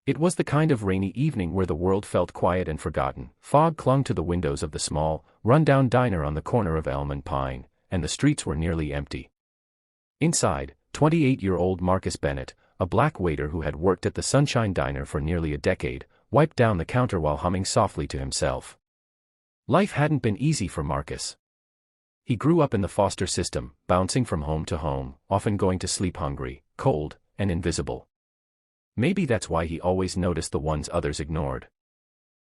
It was the kind of rainy evening where the world felt quiet and forgotten. Fog clung to the windows of the small, run-down diner on the corner of Elm and Pine, and the streets were nearly empty. Inside, 28-year-old Marcus Bennett, a black waiter who had worked at the Sunshine Diner for nearly a decade, wiped down the counter while humming softly to himself. Life hadn't been easy for Marcus. He grew up in the foster system, bouncing from home to home, often going to sleep hungry, cold, and invisible. Maybe that's why he always noticed the ones others ignored.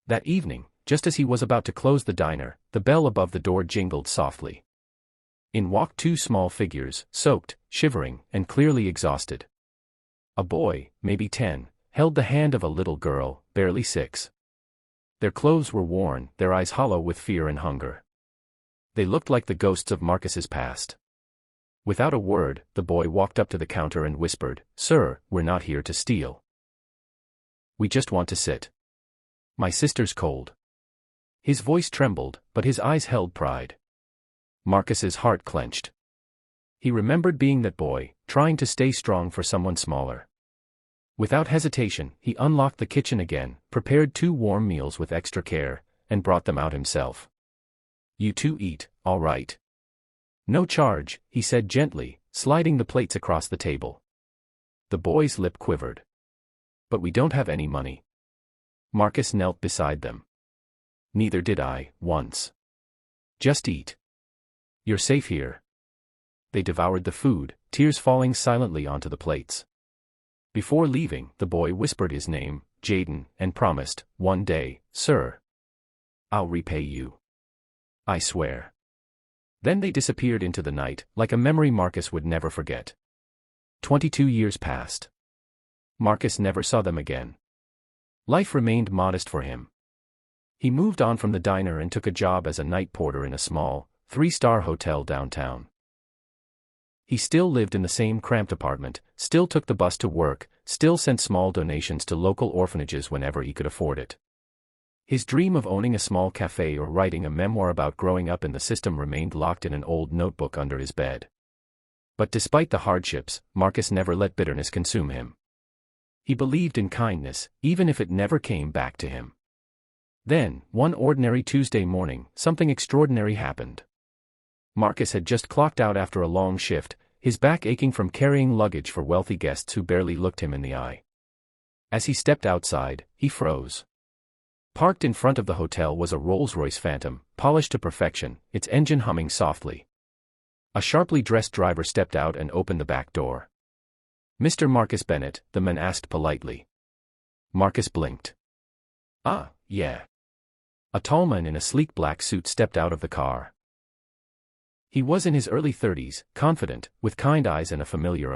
That evening, just as he was about to close the diner, the bell above the door jingled softly. In walked two small figures, soaked, shivering, and clearly exhausted. A boy, maybe 10, held the hand of a little girl, barely 6. Their clothes were worn, their eyes hollow with fear and hunger. They looked like the ghosts of Marcus's past. Without a word, the boy walked up to the counter and whispered, "Sir, we're not here to steal. We just want to sit. My sister's cold." His voice trembled, but his eyes held pride. Marcus's heart clenched. He remembered being that boy, trying to stay strong for someone smaller. Without hesitation, he unlocked the kitchen again, prepared 2 warm meals with extra care, and brought them out himself. "You two eat, all right? No charge," he said gently, sliding the plates across the table. The boy's lip quivered. "But we don't have any money." Marcus knelt beside them. "Neither did I, once. Just eat. You're safe here." They devoured the food, tears falling silently onto the plates. Before leaving, the boy whispered his name, Jaden, and promised, "One day, sir. I'll repay you. I swear." Then they disappeared into the night, like a memory Marcus would never forget. 22 years passed. Marcus never saw them again. Life remained modest for him. He moved on from the diner and took a job as a night porter in a small, 3-star hotel downtown. He still lived in the same cramped apartment, still took the bus to work, still sent small donations to local orphanages whenever he could afford it. His dream of owning a small cafe or writing a memoir about growing up in the system remained locked in an old notebook under his bed. But despite the hardships, Marcus never let bitterness consume him. He believed in kindness, even if it never came back to him. Then, one ordinary Tuesday morning, something extraordinary happened. Marcus had just clocked out after a long shift, his back aching from carrying luggage for wealthy guests who barely looked him in the eye. As he stepped outside, he froze. Parked in front of the hotel was a Rolls Royce Phantom, polished to perfection, its engine humming softly. A sharply dressed driver stepped out and opened the back door. "Mr. Marcus Bennett," the man asked politely. Marcus blinked. "Ah, yeah." A tall man in a sleek black suit stepped out of the car. He was in his early 30s, confident, with kind eyes and a familiar